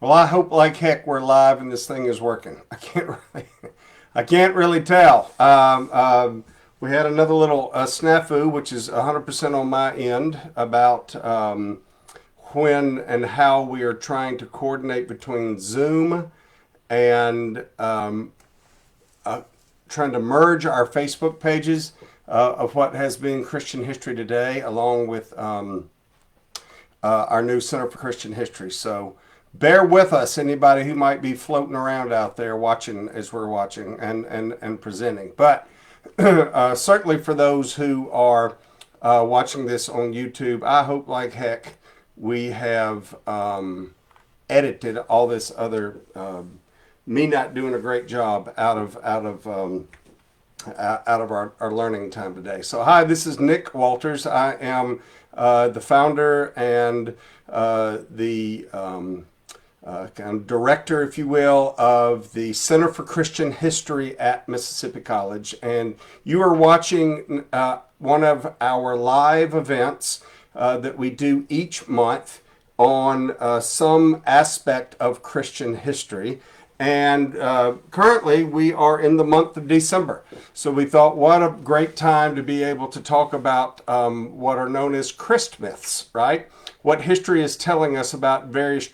Well, I hope like heck we're live and this thing is working. I can't really tell. We had another little snafu, which is 100% on my end, about when and how we are trying to coordinate between Zoom and trying to merge our Facebook pages of what has been Christian History Today, along with our new Center for Christian History. So bear with us, anybody who might be floating around out there watching as we're watching and presenting. But certainly for those who are watching this on YouTube, I hope like heck we have edited all this other me not doing a great job out of our learning time today. So hi, this is Nick Walters. I am the founder and the kind of director, if you will, of the Center for Christian History at Mississippi College. And you are watching one of our live events that we do each month on some aspect of Christian history. And currently we are in the month of December. So we thought, what a great time to be able to talk about what are known as Christ myths, right? What history is telling us about various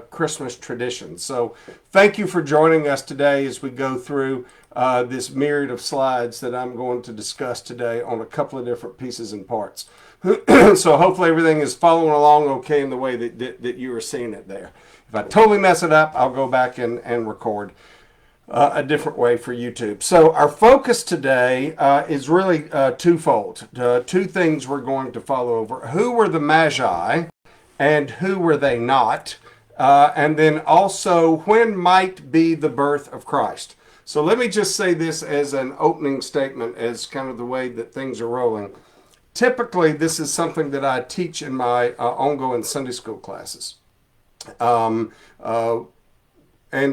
Christmas traditions. So thank you for joining us today as we go through this myriad of slides that I'm going to discuss today on a couple of different pieces and parts. So hopefully everything is following along okay in the way that you are seeing it there. If I totally mess it up, I'll go back and record a different way for YouTube. So our focus today is really twofold. Two things we're going to follow over. Who were the magi and who were they not? And then also, when might be the birth of Christ? So let me just say this as an opening statement, as kind of the way that things are rolling. Typically, this is something that I teach in my ongoing Sunday school classes. And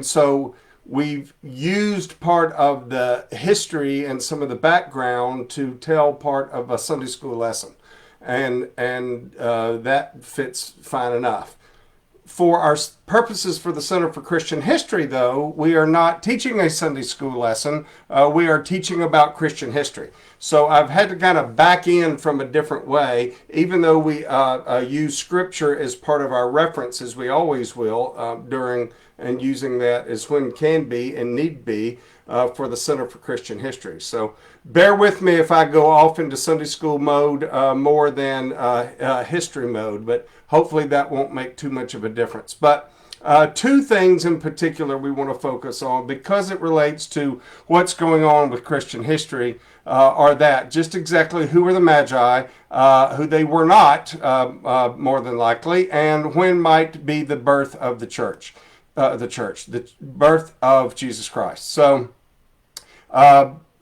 so we've used part of the history and some of the background to tell part of a Sunday school lesson. And that fits fine enough. For our purposes for the Center for Christian History, though, we are not teaching a Sunday school lesson. We are teaching about Christian history. So I've had to kind of back in from a different way, even though we use Scripture as part of our reference, as we always will, during and using that as when can be and need be for the Center for Christian History. So bear with me if I go off into Sunday school mode more than history mode, but hopefully that won't make too much of a difference. But two things in particular we want to focus on because it relates to what's going on with Christian history are that just exactly who were the magi, who they were not, more than likely, and when might be the birth of the church, the birth of Jesus Christ. So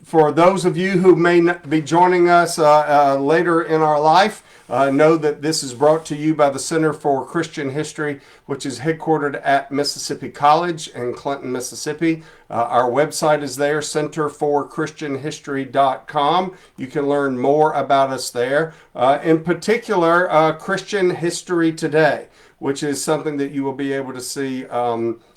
for those of you who may not be joining us later in our life, know that this is brought to you by the Center for Christian History, which is headquartered at Mississippi College in Clinton, Mississippi. Our website is there, centerforchristianhistory.com. You can learn more about us there. In particular, Christian History Today, which is something that you will be able to see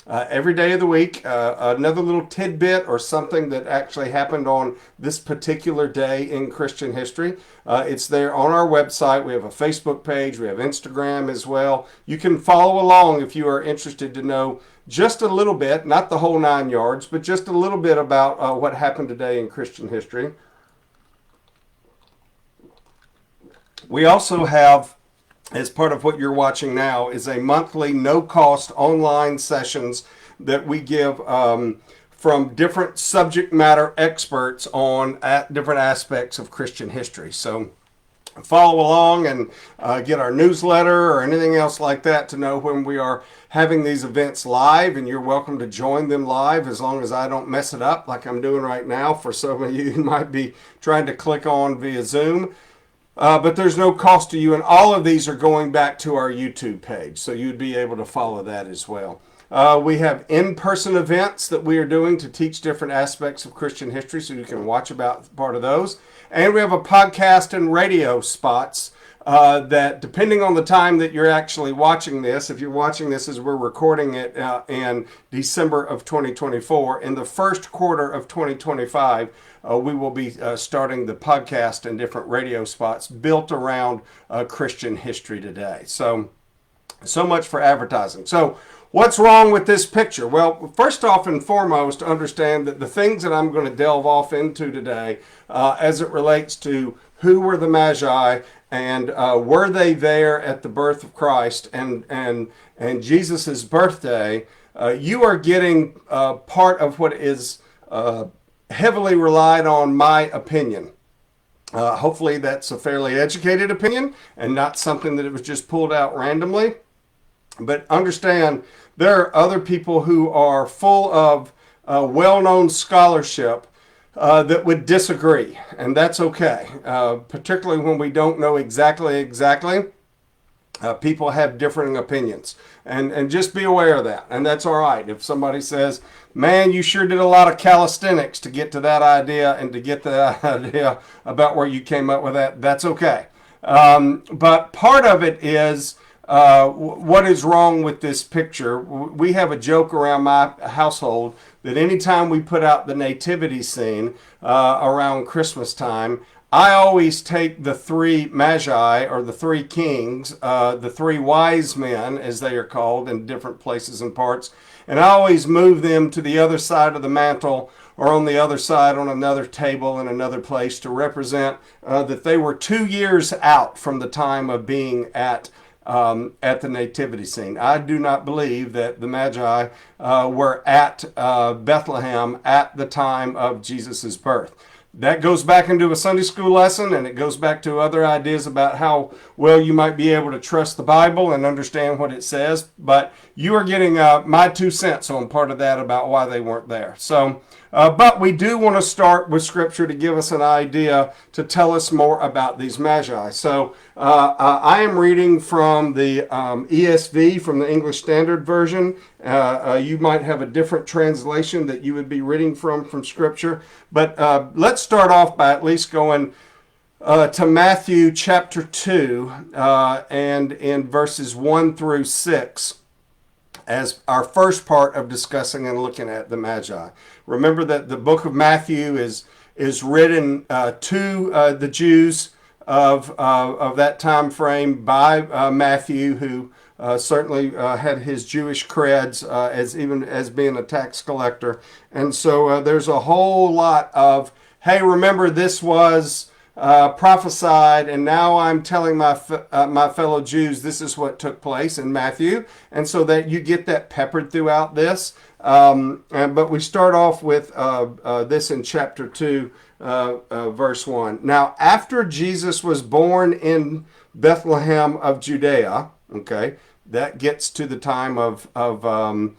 every day of the week. Another little tidbit or something that actually happened on this particular day in Christian history. It's there on our website. We have a Facebook page. We have Instagram as well. You can follow along if you are interested to know just a little bit, not the whole 9 yards, but just a little bit about what happened today in Christian history. We also have, as part of what you're watching now, is a monthly no-cost online sessions that we give from different subject matter experts on different aspects of Christian history. So follow along and get our newsletter or anything else like that to know when we are having these events live, and you're welcome to join them live as long as I don't mess it up like I'm doing right now for some of you who might be trying to click on via Zoom. But there's no cost to you, and all of these are going back to our YouTube page, so you'd be able to follow that as well. We have in-person events that we are doing to teach different aspects of Christian history, so you can watch about part of those. And we have a podcast and radio spots that depending on the time that you're actually watching this, if you're watching this as we're recording it in December of 2024, in the first quarter of 2025, we will be starting the podcast and different radio spots built around Christian history today. So much for advertising. So what's wrong with this picture? Well, first off and foremost, understand that the things that I'm going to delve off into today as it relates to who were the magi and were they there at the birth of Christ and Jesus's birthday, you are getting part of what is heavily relied on my opinion. Hopefully that's a fairly educated opinion and not something that it was just pulled out randomly. But understand there are other people who are full of well-known scholarship that would disagree, and that's okay, particularly when we don't know exactly. People have differing opinions, and just be aware of that, and that's all right. If somebody says, man, you sure did a lot of calisthenics to get to that idea and to get that idea about where you came up with that, that's okay. But part of it is what is wrong with this picture. We have a joke around my household that anytime we put out the nativity scene around Christmas time, I always take the three magi, or the three kings, the three wise men, as they are called in different places and parts, and I always move them to the other side of the mantle or on the other side on another table in another place to represent that they were 2 years out from the time of being at the nativity scene. I do not believe that the magi were at Bethlehem at the time of Jesus's birth. That goes back into a Sunday school lesson, and it goes back to other ideas about how well you might be able to trust the Bible and understand what it says. But you are getting my 2 cents on part of that about why they weren't there. So, but we do want to start with Scripture to give us an idea to tell us more about these magi. So I am reading from the ESV, from the English Standard Version. You might have a different translation that you would be reading from Scripture. But let's start off by at least going to Matthew chapter 2 and in verses 1 through 6 as our first part of discussing and looking at the magi. Remember that the book of Matthew is written to the Jews of that time frame by Matthew, who certainly had his Jewish creds as being a tax collector. And so there's a whole lot of, hey, remember this was prophesied, and now I'm telling my fellow Jews this is what took place in Matthew, and so that you get that peppered throughout this. But we start off with this in chapter 2, verse 1. Now, after Jesus was born in Bethlehem of Judea, okay, that gets to the time of our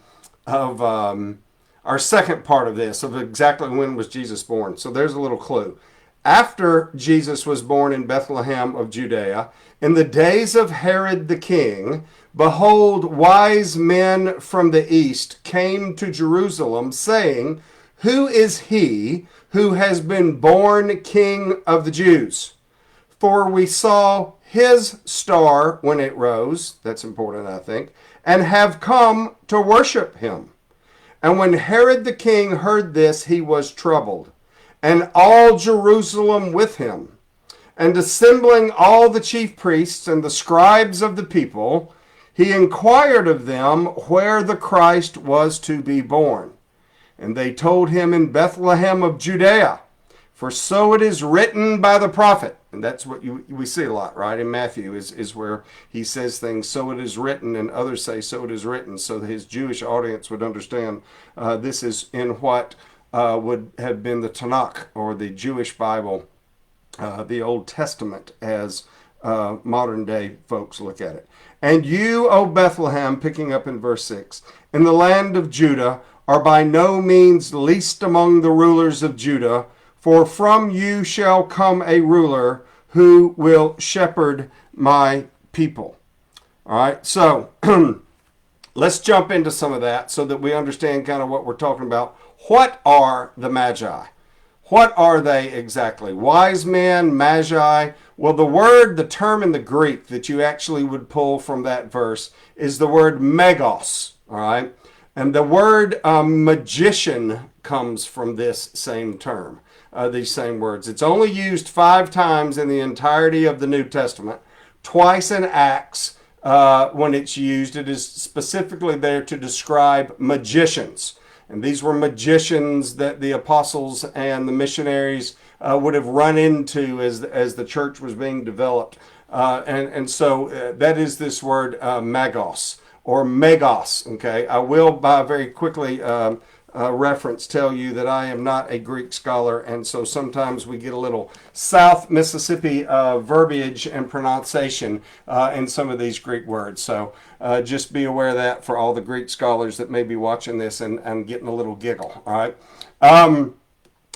second part of this, of exactly when was Jesus born. So there's a little clue. After Jesus was born in Bethlehem of Judea, in the days of Herod the king, behold, wise men from the east came to Jerusalem, saying, who is he who has been born King of the Jews? For we saw his star when it rose, that's important, I think, and have come to worship him. And when Herod the king heard this, he was troubled, and all Jerusalem with him. And assembling all the chief priests and the scribes of the people, he inquired of them where the Christ was to be born. And they told him, in Bethlehem of Judea, for so it is written by the prophet. And that's what we see a lot, right? In Matthew is where he says things, so it is written, and others say, so it is written, so that his Jewish audience would understand this is in what would have been the Tanakh, or the Jewish Bible, the Old Testament, as modern day folks look at it. And you, O Bethlehem, picking up in verse 6, in the land of Judah, are by no means least among the rulers of Judah, for from you shall come a ruler who will shepherd my people. All right, so let's jump into some of that so that we understand kind of what we're talking about. What are the magi? What are they exactly? Wise men, magi. Well, the term in the Greek that you actually would pull from that verse is the word megos, all right? And the word magician comes from this same term, these same words. It's only used 5 times in the entirety of the New Testament, twice in Acts. When it's used, it is specifically there to describe magicians. And these were magicians that the apostles and the missionaries would have run into as the church was being developed. So that is this word magos or megos. Okay, I will very quickly reference tell you that I am not a Greek scholar, and so sometimes we get a little South Mississippi verbiage and pronunciation in some of these Greek words. So just be aware of that for all the Greek scholars that may be watching this and getting a little giggle. All right.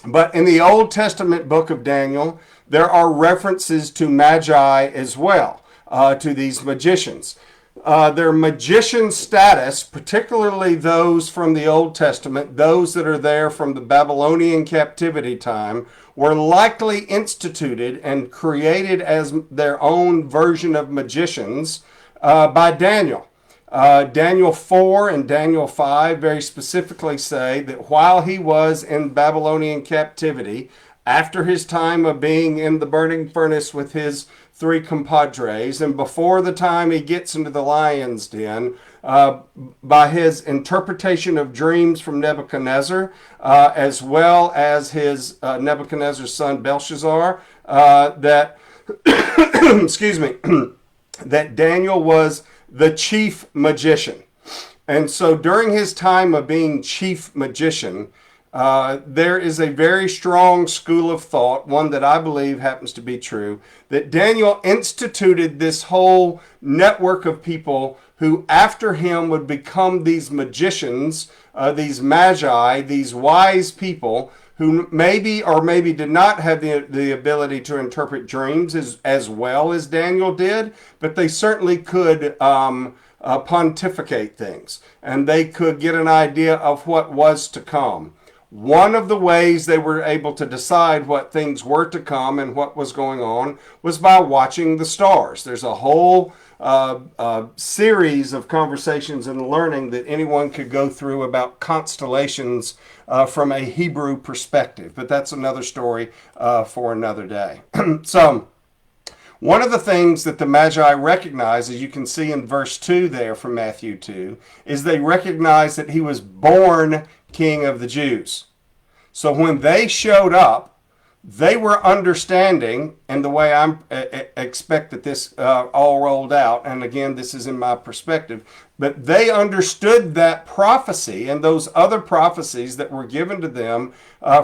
But in the Old Testament book of Daniel, there are references to magi as well, to these magicians. Their magician status, particularly those from the Old Testament, those that are there from the Babylonian captivity time, were likely instituted and created as their own version of magicians by Daniel. Daniel 4 and Daniel 5 very specifically say that while he was in Babylonian captivity, after his time of being in the burning furnace with his 3 compadres, and before the time he gets into the lion's den, by his interpretation of dreams from Nebuchadnezzar, as well as his Nebuchadnezzar's son Belshazzar, that excuse me, that Daniel was the chief magician. And so during his time of being chief magician, there is a very strong school of thought, one that I believe happens to be true, that Daniel instituted this whole network of people who after him would become these magicians, these magi, these wise people who maybe or maybe did not have the ability to interpret dreams as well as Daniel did, but they certainly could pontificate things, and they could get an idea of what was to come. One of the ways they were able to decide what things were to come and what was going on was by watching the stars. There's a whole series of conversations and learning that anyone could go through about constellations from a Hebrew perspective, but that's another story for another day. So one of the things that the Magi recognize, as you can see in verse 2 there from Matthew 2, is they recognize that he was born King of the Jews. So when they showed up, they were understanding, and the way I expect that this all rolled out, and again, this is in my perspective, but they understood that prophecy and those other prophecies that were given to them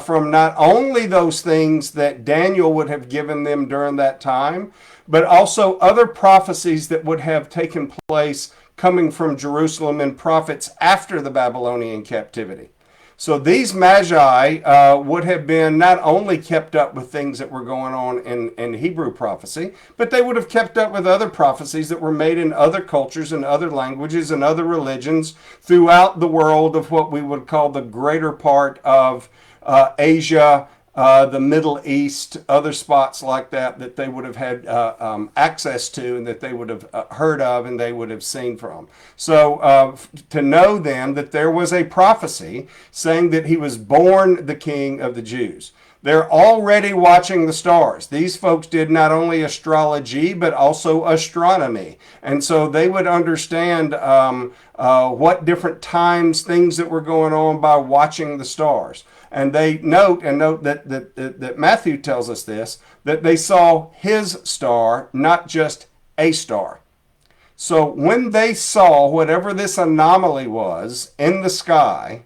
from not only those things that Daniel would have given them during that time, but also other prophecies that would have taken place coming from Jerusalem and prophets after the Babylonian captivity. So these magi would have been not only kept up with things that were going on in Hebrew prophecy, but they would have kept up with other prophecies that were made in other cultures and other languages and other religions throughout the world of what we would call the greater part of Asia, the Middle East, other spots like that they would have had access to and that they would have heard of and they would have seen from. So to know then that there was a prophecy saying that he was born the King of the Jews. They're already watching the stars. These folks did not only astrology, but also astronomy. And so they would understand what different times, things that were going on by watching the stars. And they note that Matthew tells us this, that they saw his star, not just a star. So when they saw whatever this anomaly was in the sky,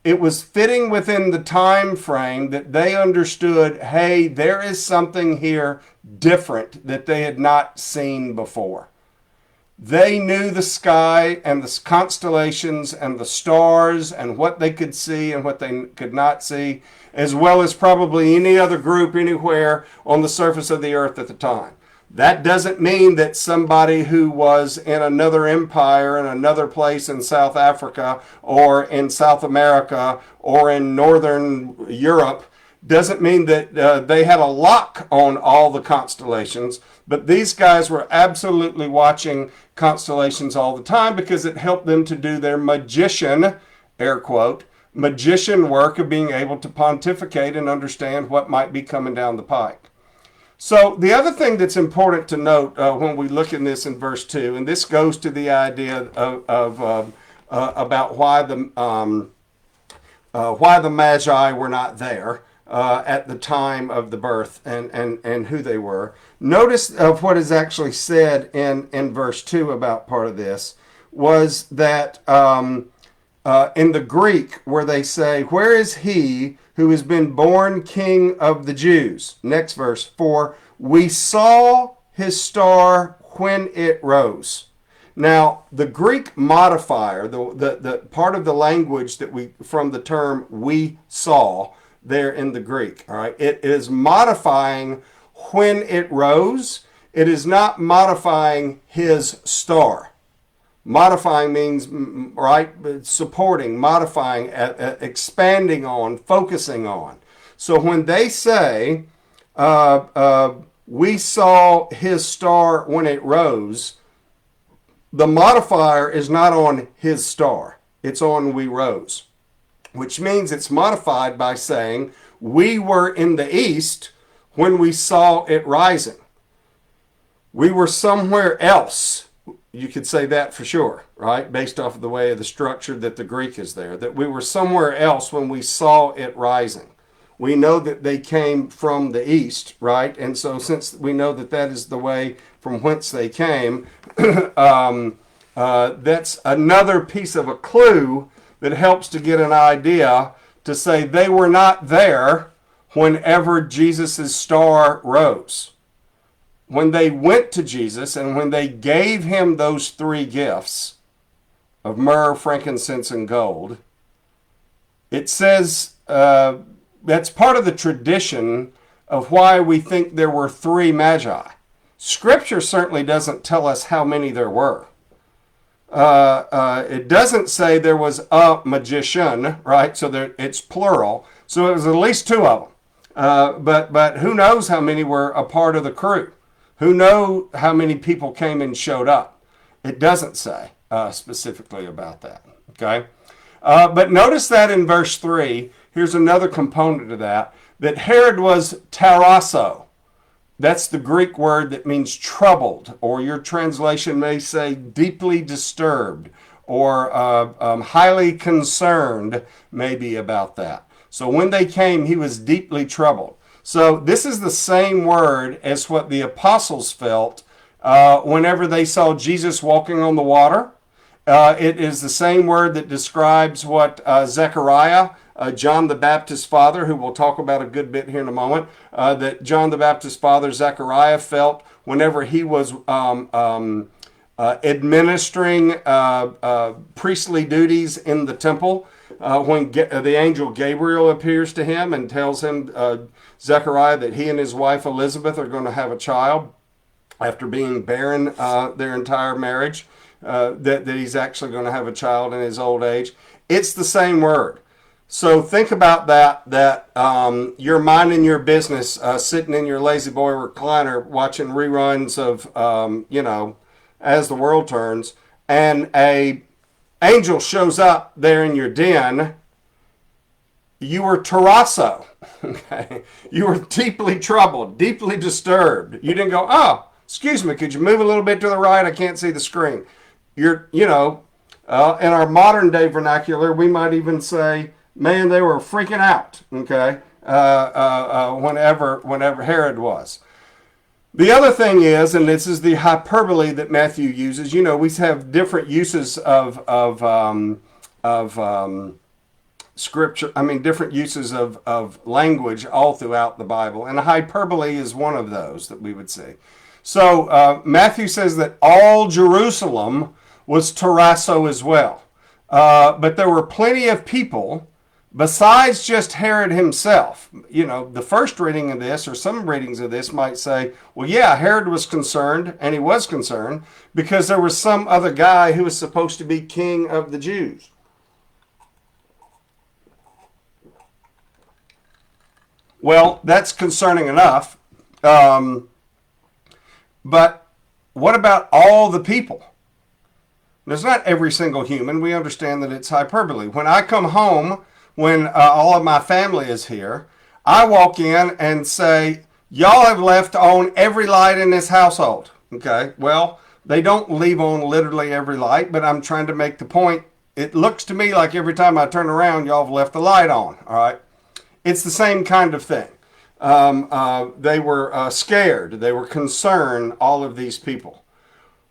it was fitting within the time frame that they understood, hey, there is something here different that they had not seen before. They knew the sky and the constellations and the stars and what they could see and what they could not see, as well as probably any other group anywhere on the surface of the earth at the time. That doesn't mean that somebody who was in another empire in another place in South Africa or in South America or in Northern Europe Doesn't mean that they had a lock on all the constellations, but these guys were absolutely watching constellations all the time because it helped them to do their magician, air quote, magician work of being able to pontificate and understand what might be coming down the pike. So the other thing that's important to note when we look in this in verse 2, and this goes to the idea of about why the magi were not there at the time of the birth and who they were. Notice of what is actually said in verse 2 about part of this was that in the Greek where they say, "Where is he who has been born King of the Jews?" Next verse, "For we saw his star when it rose." Now, the Greek modifier, the part of the language that we, from the term "we saw" there in the Greek, all right, it is modifying when it rose. It is not modifying his star. Modifying means, right, supporting, modifying, expanding on, focusing on. So when they say, we saw his star when it rose, the modifier is not on his star. It's on we rose, which means it's modified by saying, we were in the east when we saw it rising. We were somewhere else. You could say that for sure, right? Based off of the way of the structure that the Greek is there, that we were somewhere else when we saw it rising. We know that they came from the east, right? And so since we know that that is the way from whence they came, that's another piece of a clue that helps to get an idea to say they were not there whenever Jesus' star rose. When they went to Jesus and when they gave him those three gifts of myrrh, frankincense, and gold, it says that's part of the tradition of why we think there were three magi. Scripture certainly doesn't tell us how many there were. It doesn't say there was a magician, right? So it's plural. So it was at least two of them. But who knows how many were a part of the crew? Who know how many people came and showed up? It doesn't say specifically about that, okay? But notice that in verse 3, here's another component of that Herod was tarasso. That's the Greek word that means troubled, or your translation may say deeply disturbed, or highly concerned maybe about that. So when they came, he was deeply troubled. So this is the same word as what the apostles felt whenever they saw Jesus walking on the water. It is the same word that describes what Zechariah, John the Baptist's father, who we'll talk about a good bit here in a moment, that John the Baptist's father, Zechariah, felt whenever he was administering priestly duties in the temple. When the angel Gabriel appears to him and tells him, Zechariah, that he and his wife Elizabeth are going to have a child after being barren their entire marriage, that he's actually going to have a child in his old age. It's the same word. So think about that you're minding your business, sitting in your lazy boy recliner, watching reruns of, As the World Turns, and a angel shows up there in your den. You were tarasso, okay? You were deeply troubled, deeply disturbed. You didn't go, oh, excuse me, could you move a little bit to the right? I can't see the screen. In our modern day vernacular, we might even say, man, they were freaking out, okay? Whenever Herod was. The other thing is, and this is the hyperbole that Matthew uses, we have different uses of scripture, different uses of language all throughout the Bible, and hyperbole is one of those that we would see. So Matthew says that all Jerusalem was tarasso as well. But there were plenty of people besides just Herod himself. The first reading of this, or some readings of this, might say, well, yeah, Herod was concerned, and he was concerned, because there was some other guy who was supposed to be king of the Jews. Well, that's concerning enough. But what about all the people? There's not every single human. We understand that it's hyperbole. When I come home, when all of my family is here, I walk in and say, y'all have left on every light in this household. Okay, well, they don't leave on literally every light, but I'm trying to make the point. It looks to me like every time I turn around, y'all have left the light on. All right, it's the same kind of thing. They were scared. They were concerned, all of these people.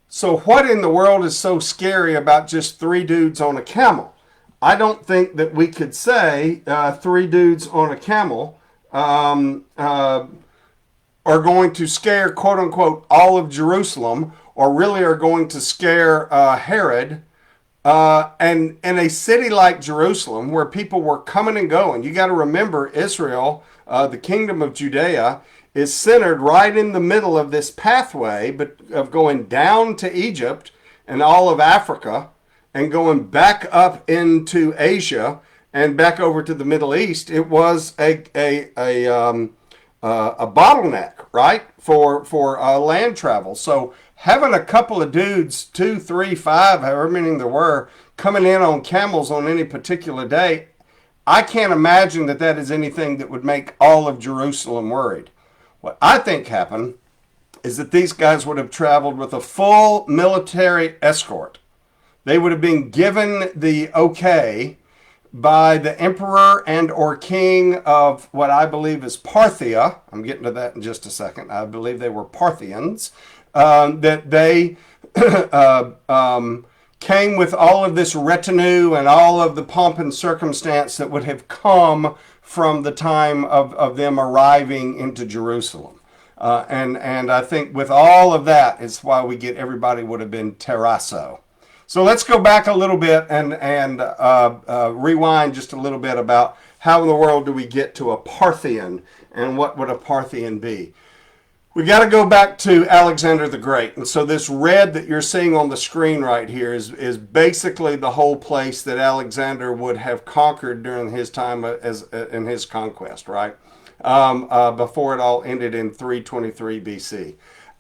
So what in the world is so scary about just three dudes on a camel? I don't think that we could say three dudes on a camel are going to scare, quote unquote, all of Jerusalem, or really are going to scare Herod. And in a city like Jerusalem, where people were coming and going, you got to remember Israel, the kingdom of Judea, is centered right in the middle of this pathway but of going down to Egypt and all of Africa and going back up into Asia and back over to the Middle East. It was a bottleneck, right, for land travel. So having a couple of dudes, 2, 3, 5, however many there were, coming in on camels on any particular day, I can't imagine that that is anything that would make all of Jerusalem worried. What I think happened is that these guys would have traveled with a full military escort. They would have been given the okay by the emperor and or king of what I believe is Parthia. I'm getting to that in just a second. I believe they were Parthians. That they came with all of this retinue and all of the pomp and circumstance that would have come from the time of them arriving into Jerusalem. And I think with all of that is why we get everybody would have been terrasso. So let's go back a little bit and rewind just a little bit about how in the world do we get to a Parthian and what would a Parthian be. We got to go back to Alexander the Great. And so this red that you're seeing on the screen right here is basically the whole place that Alexander would have conquered during his time in his conquest, right? Before it all ended in 323 BC.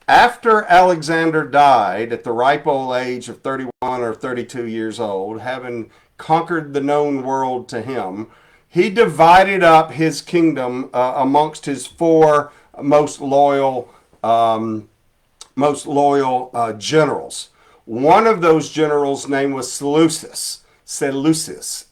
After Alexander died at the ripe old age of 31 or 32 years old, having conquered the known world to him, he divided up his kingdom amongst his four most loyal generals. One of those generals' name was Seleucus.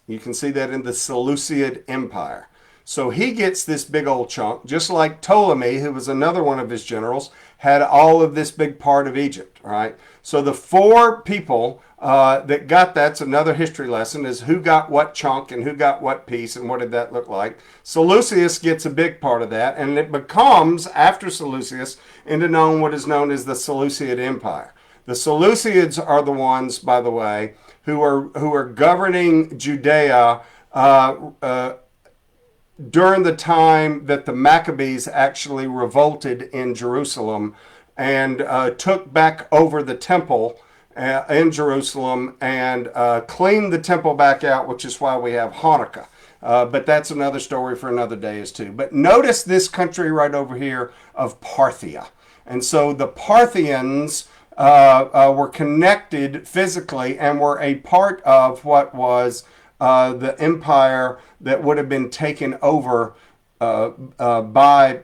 You can see that in the Seleucid Empire. So he gets this big old chunk, just like Ptolemy, who was another one of his generals, had all of this big part of Egypt, right? So the four people that got that's another history lesson, is who got what chunk and who got what piece and what did that look like. Seleucus gets a big part of that, and it becomes, after Seleucus, into what is known as the Seleucid Empire. The Seleucids are the ones, by the way, who are governing Judea during the time that the Maccabees actually revolted in Jerusalem and took back over the temple in Jerusalem and cleaned the temple back out, which is why we have Hanukkah. But that's another story for another day as too. But notice this country right over here of Parthia. And so the Parthians were connected physically and were a part of what was the empire that would have been taken over by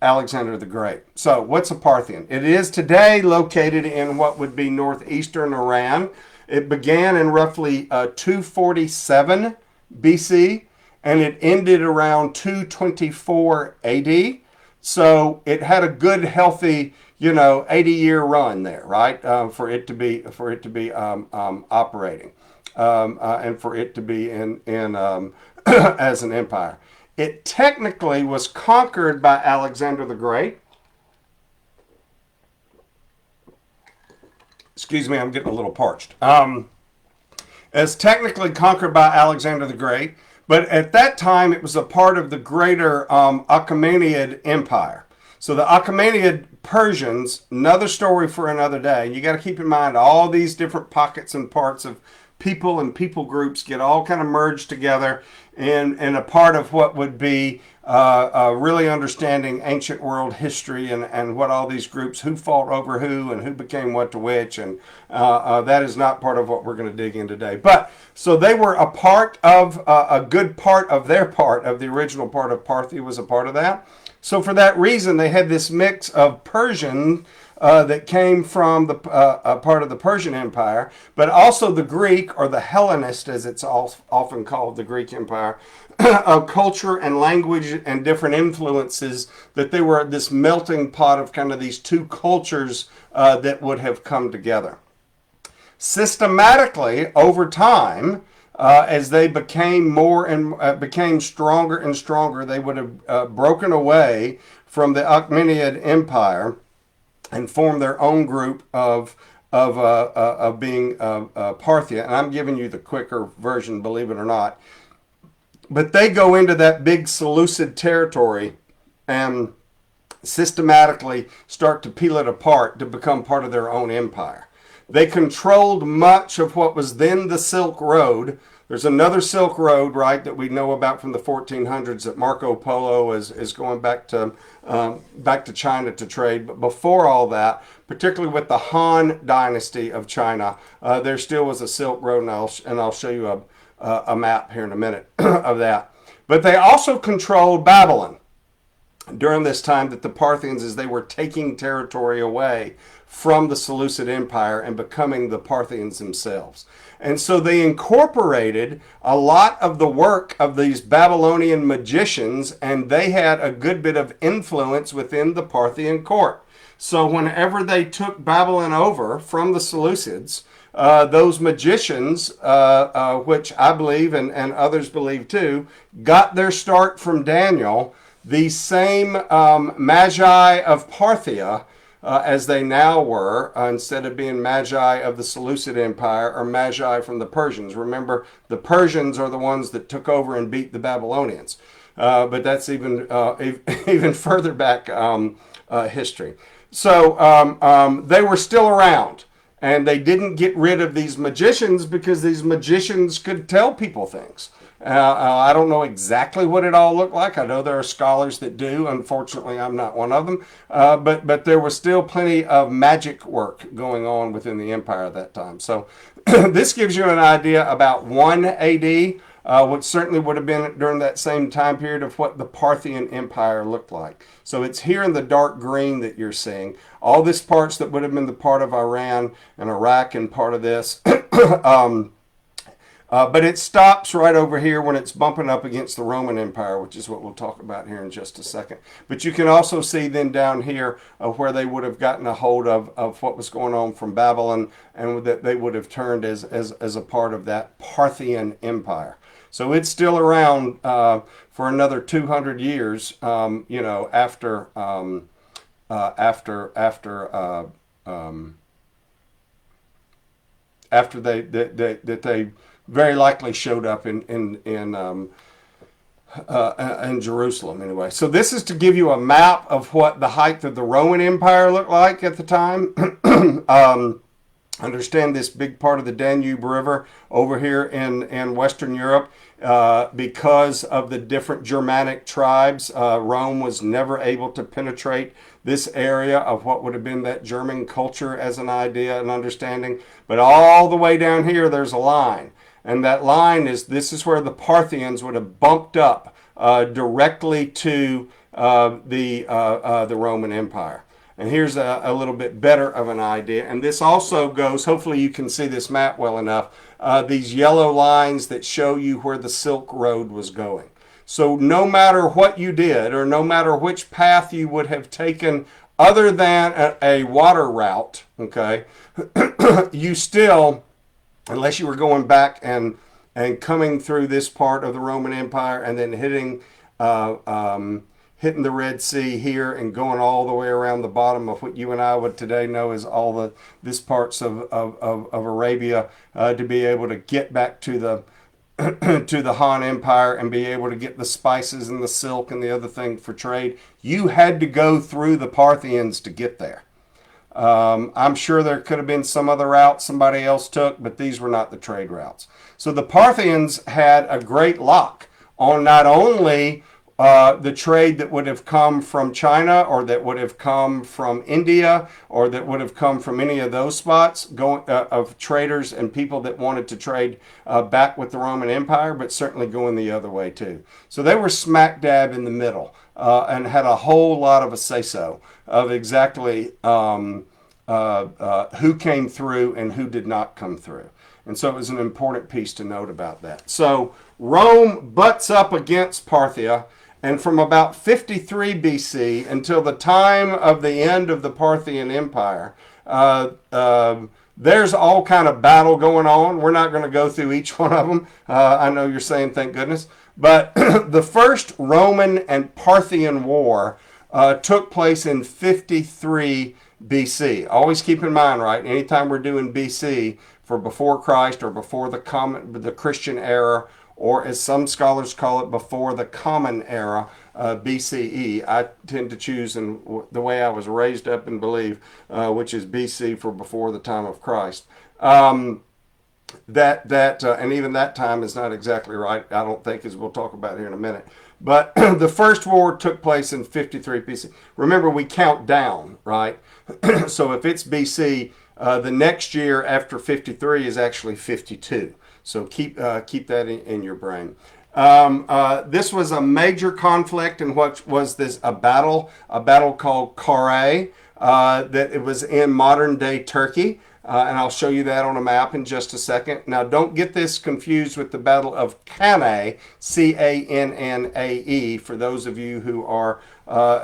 Alexander the Great. So what's a Parthian? It is today located in what would be northeastern Iran. It began in roughly 247 BC and it ended around 224 AD. So it had a good, healthy, 80-year run there, right? For it to be operating and for it to be in as an empire. It technically was conquered by Alexander the Great. Excuse me, I'm getting a little parched. It's technically conquered by Alexander the Great, but at that time it was a part of the greater Achaemenid Empire. So the Achaemenid Persians, another story for another day. You got to keep in mind all these different pockets and parts of people and people groups get all kind of merged together in a part of what would be really understanding ancient world history and what all these groups, who fought over who and who became what to which, and that is not part of what we're going to dig in today. But so they were a part of, a good part of their part of the original part of Parthia was a part of that. So for that reason, they had this mix of Persian that came from the a part of the Persian Empire, but also the Greek, or the Hellenist, as it's often called, the Greek Empire, of culture and language and different influences, that they were this melting pot of kind of these two cultures that would have come together. Systematically, over time, as they became more and became stronger and stronger, they would have broken away from the Achaemenid Empire and formed their own group of being Parthia. And I'm giving you the quicker version, believe it or not. But they go into that big Seleucid territory and systematically start to peel it apart to become part of their own empire. They controlled much of what was then the Silk Road. There's another Silk Road, right, that we know about from the 1400s that Marco Polo is going back to China to trade. But before all that, particularly with the Han Dynasty of China, there still was a Silk Road, and I'll show you a map here in a minute of that. But they also controlled Babylon during this time, that the Parthians, as they were taking territory away from the Seleucid Empire and becoming the Parthians themselves. And so they incorporated a lot of the work of these Babylonian magicians, and they had a good bit of influence within the Parthian court. So whenever they took Babylon over from the Seleucids, those magicians, which I believe and others believe too, got their start from Daniel. These same magi of Parthia, as they now were, instead of being magi of the Seleucid Empire, or magi from the Persians. Remember, the Persians are the ones that took over and beat the Babylonians. But that's even further back history. So they were still around, and they didn't get rid of these magicians because these magicians could tell people things. I don't know exactly what it all looked like. I know there are scholars that do. Unfortunately, I'm not one of them. But there was still plenty of magic work going on within the empire at that time. So this gives you an idea about 1 AD, which certainly would have been during that same time period of what the Parthian Empire looked like. So it's here in the dark green that you're seeing. All this parts that would have been the part of Iran and Iraq and part of this. But it stops right over here when it's bumping up against the Roman Empire, which is what we'll talk about here in just a second. But you can also see then down here where they would have gotten a hold of what was going on from Babylon, and that they would have turned as a part of that Parthian Empire. So it's still around for another 200 years, after they very likely showed up in Jerusalem anyway. So this is to give you a map of what the height of the Roman Empire looked like at the time. Understand this big part of the Danube River over here in Western Europe, because of the different Germanic tribes, Rome was never able to penetrate this area of what would have been that German culture as an idea and understanding. But all the way down here, there's a line. And that line this is where the Parthians would have bumped up directly to the Roman Empire. And here's a little bit better of an idea. And this also goes, hopefully you can see this map well enough, these yellow lines that show you where the Silk Road was going. So no matter what you did, or no matter which path you would have taken other than a water route, okay, you still, unless you were going back and coming through this part of the Roman Empire and then hitting the Red Sea here and going all the way around the bottom of what you and I would today know as all this parts of Arabia, to be able to get back to the to the Han Empire and be able to get the spices and the silk and the other thing for trade. You had to go through the Parthians to get there. I'm sure there could have been some other route somebody else took, but these were not the trade routes. So the Parthians had a great lock on not only the trade that would have come from China or that would have come from India or that would have come from any of those spots of traders and people that wanted to trade back with the Roman Empire, but certainly going the other way too. So they were smack dab in the middle and had a whole lot of a say-so of exactly who came through and who did not come through. And so it was an important piece to note about that. So Rome butts up against Parthia, and from about 53 BC until the time of the end of the Parthian Empire, there's all kind of battle going on. We're not going to go through each one of them. I know you're saying thank goodness. But the first Roman and Parthian war took place in 53 BC. Always keep in mind, right, anytime we're doing BC for before Christ or before the Christian era, or as some scholars call it, before the Common Era, BCE. I tend to choose in the way I was raised up and believe, which is BC for before the time of Christ. And even that time is not exactly right, I don't think, as we'll talk about here in a minute. But the first war took place in 53 BC. Remember, we count down, right? So if it's BC, the next year after 53 is actually 52. So keep that in your brain. This was a major conflict in what was a battle called Carrhae, that it was in modern day Turkey. And I'll show you that on a map in just a second. Now, don't get this confused with the Battle of Cannae, Cannae, for those of you who are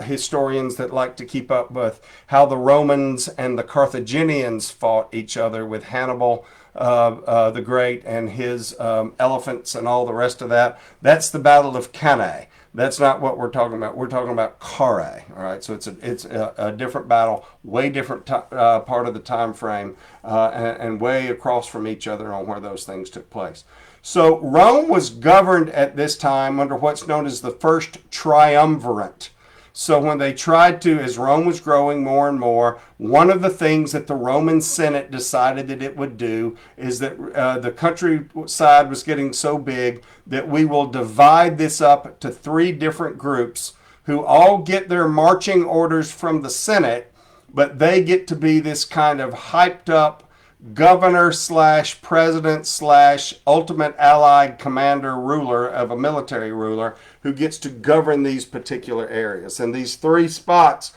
historians that like to keep up with how the Romans and the Carthaginians fought each other with Hannibal the Great and his elephants and all the rest of that. That's the Battle of Cannae. That's not what we're talking about. We're talking about Carrhae. All right, so it's a different battle, way different part of the time frame, and way across from each other on where those things took place. So Rome was governed at this time under what's known as the first triumvirate. So when they tried to, as Rome was growing more and more, one of the things that the Roman Senate decided that it would do is that the countryside was getting so big that we will divide this up to 3 different groups who all get their marching orders from the Senate, but they get to be this kind of hyped up governor slash president slash ultimate allied commander ruler of a military ruler who gets to govern these particular areas. And these 3 spots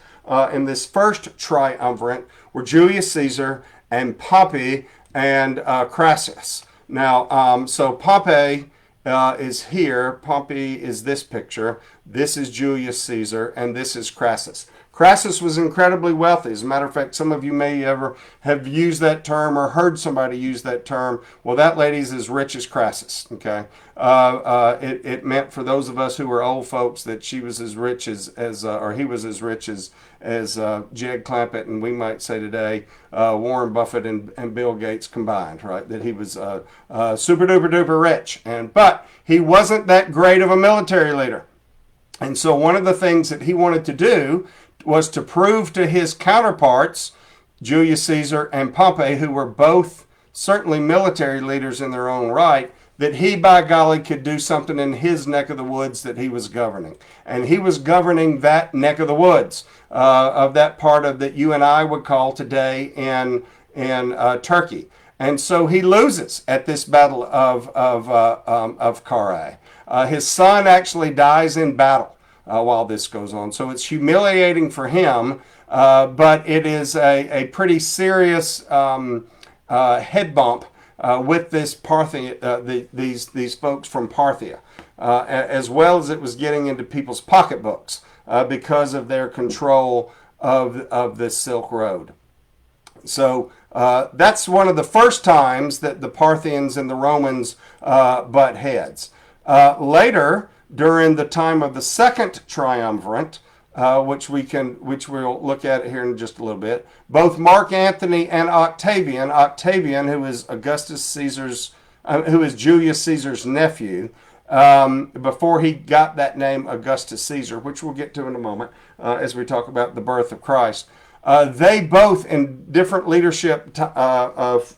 in this first triumvirate were Julius Caesar and Pompey and Crassus. Now, so Pompey is here. Pompey is this picture. This is Julius Caesar, and this is Crassus. Crassus was incredibly wealthy. As a matter of fact, some of you may ever have used that term or heard somebody use that term. Well, that lady's as rich as Crassus, okay? It meant for those of us who were old folks that she was as rich or he was as rich as Jed Clampett, and we might say today Warren Buffett and Bill Gates combined, right? That he was super duper duper rich. But he wasn't that great of a military leader. And so one of the things that he wanted to do was to prove to his counterparts, Julius Caesar and Pompey, who were both certainly military leaders in their own right, that he, by golly, could do something in his neck of the woods that he was governing. And he was governing that neck of the woods, of that part of that you and I would call today in Turkey. And so he loses at this battle of Carrhae. His son actually dies in battle while this goes on. So it's humiliating for him, but it is a pretty serious head bump with this Parthia, these folks from Parthia, as well as it was getting into people's pocketbooks because of their control of this Silk Road. So that's one of the first times that the Parthians and the Romans butt heads. Later, during the time of the second triumvirate, which we'll look at here in just a little bit, both Mark Antony and Octavian, who is Julius Caesar's nephew, before he got that name Augustus Caesar, which we'll get to in a moment as we talk about the birth of Christ. They both, in different leadership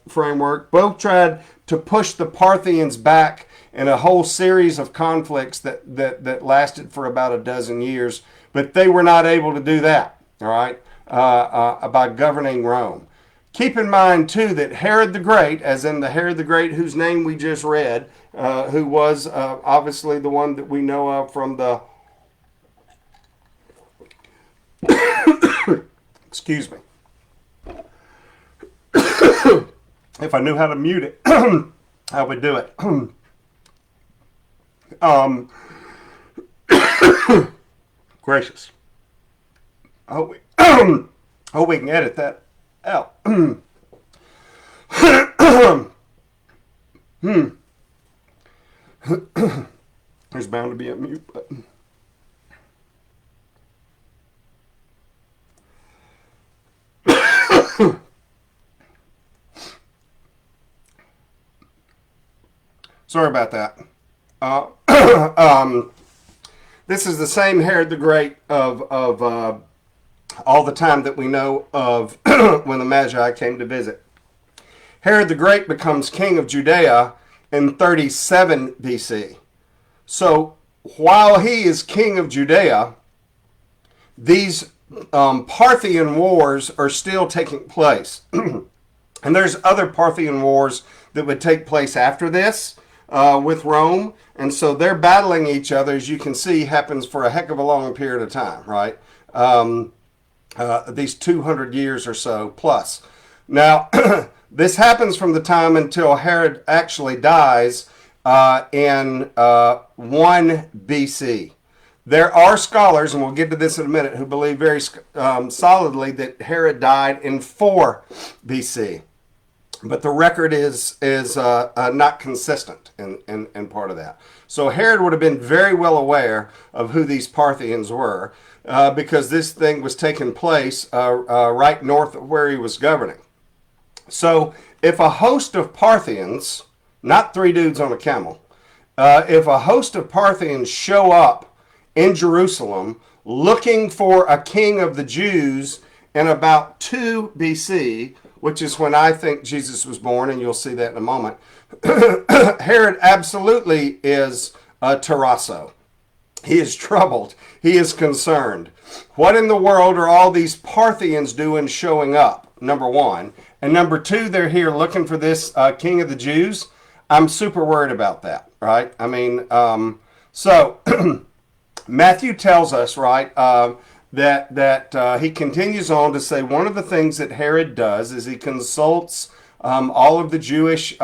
framework, both tried to push the Parthians back in a whole series of conflicts that lasted for about a dozen years, but they were not able to do that, all right, by governing Rome. Keep in mind, too, that Herod the Great, as in the Herod the Great whose name we just read, who was obviously the one that we know of from the excuse me. If I knew how to mute it, I would do it. Gracious. Oh, we can edit that out. There's bound to be a mute button. Sorry about that. This is the same Herod the Great of all the time that we know of when the Magi came to visit. Herod the Great becomes king of Judea in 37 BC. So while he is king of Judea, these Parthian wars are still taking place. And there's other Parthian wars that would take place after this with Rome. And so they're battling each other, as you can see, happens for a heck of a long period of time, right? These 200 years or so plus. Now, this happens from the time until Herod actually dies in 1 BC. There are scholars, and we'll get to this in a minute, who believe very solidly that Herod died in 4 BC. But the record is not consistent in part of that. So Herod would have been very well aware of who these Parthians were because this thing was taking place right north of where he was governing. So if a host of Parthians, not 3 dudes on a camel, if a host of Parthians show up in Jerusalem looking for a king of the Jews in about 2 BC, which is when I think Jesus was born, and you'll see that in a moment, Herod absolutely is terrasso. He is troubled. He is concerned. What in the world are all these Parthians doing showing up, number one? And number two, they're here looking for this king of the Jews. I'm super worried about that, right? I mean, so Matthew tells us, right, that he continues on to say one of the things that Herod does is he consults all of the Jewish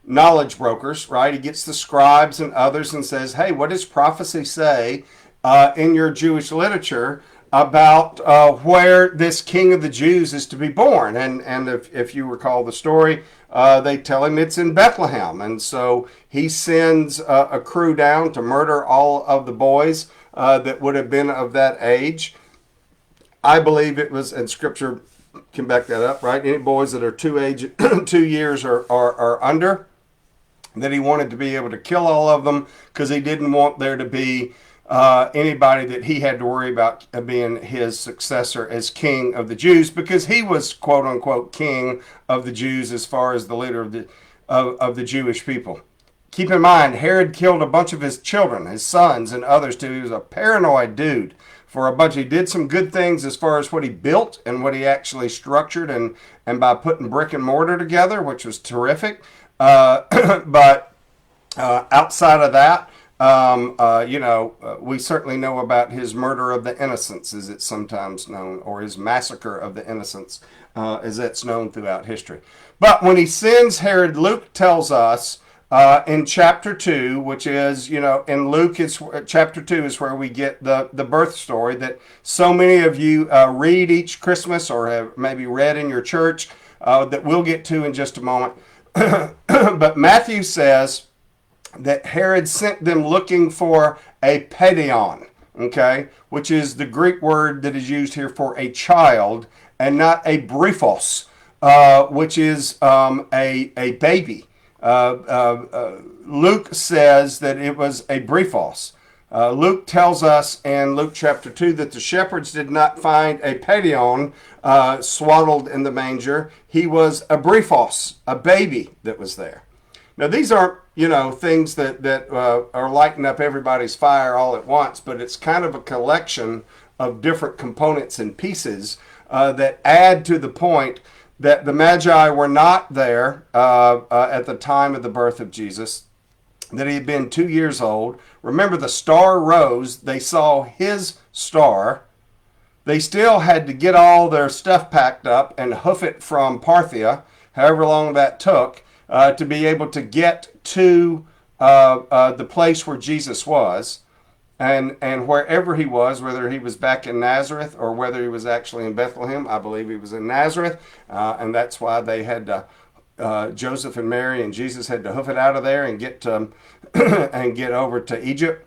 knowledge brokers, right? He gets the scribes and others and says, hey, what does prophecy say in your Jewish literature about where this king of the Jews is to be born? And if you recall the story, they tell him it's in Bethlehem. And so he sends a crew down to murder all of the boys that would have been of that age. I believe it was, and Scripture can back that up, right? Any boys that are 2 years or under, that he wanted to be able to kill all of them because he didn't want there to be anybody that he had to worry about being his successor as king of the Jews, because he was quote unquote king of the Jews as far as the leader of the Jewish people. Keep in mind, Herod killed a bunch of his children, his sons and others too. He was a paranoid dude for a bunch. He did some good things as far as what he built and what he actually structured and by putting brick and mortar together, which was terrific. But outside of that, we certainly know about his murder of the innocents, as it's sometimes known, or his massacre of the innocents, as that's known throughout history. But when he sends Herod, Luke tells us in chapter 2, which is, in Luke, chapter 2 is where we get the birth story that so many of you read each Christmas or have maybe read in your church that we'll get to in just a moment. But Matthew says that Herod sent them looking for a paidion, okay, which is the Greek word that is used here for a child, and not a briphos, which is a baby. Luke says that it was a briphos. Luke tells us in Luke chapter 2 that the shepherds did not find a paidion swaddled in the manger. He was a briefos, a baby that was there. Now, these aren't, things that are lighting up everybody's fire all at once, but it's kind of a collection of different components and pieces that add to the point that the magi were not there at the time of the birth of Jesus, that he had been 2 years old. Remember, the star rose. They saw his star. They still had to get all their stuff packed up and hoof it from Parthia, however long that took, to be able to get to the place where Jesus was. And wherever he was, whether he was back in Nazareth or whether he was actually in Bethlehem, I believe he was in Nazareth, and that's why they had to, Joseph and Mary and Jesus had to hoof it out of there and get and get over to Egypt.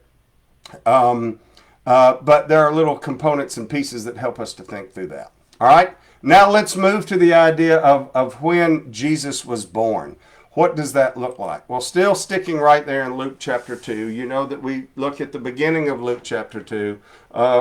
But there are little components and pieces that help us to think through that. All right, now let's move to the idea of when Jesus was born. What does that look like? Well, still sticking right there in Luke chapter 2, you know that we look at the beginning of Luke chapter 2,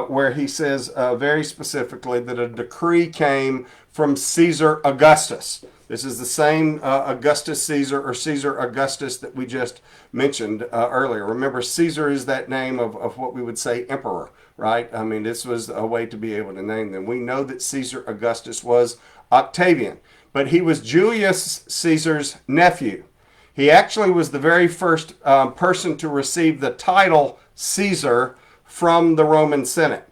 where he says very specifically that a decree came from Caesar Augustus. This is the same Augustus Caesar or Caesar Augustus that we just mentioned earlier. Remember, Caesar is that name of what we would say emperor, right? I mean, this was a way to be able to name them. We know that Caesar Augustus was Octavian, but he was Julius Caesar's nephew. He actually was the very first person to receive the title Caesar from the Roman Senate.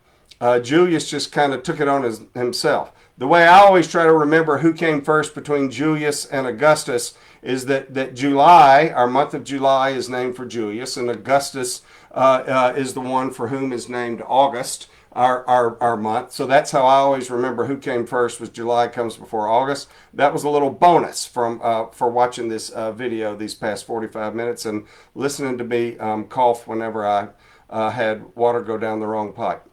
Julius just kind of took it on himself. The way I always try to remember who came first between Julius and Augustus is that July, our month of July, is named for Julius, and Augustus is the one for whom is named August, our month. So that's how I always remember who came first, was July comes before August. That was a little bonus from for watching this video these past 45 minutes and listening to me cough whenever I had water go down the wrong pipe.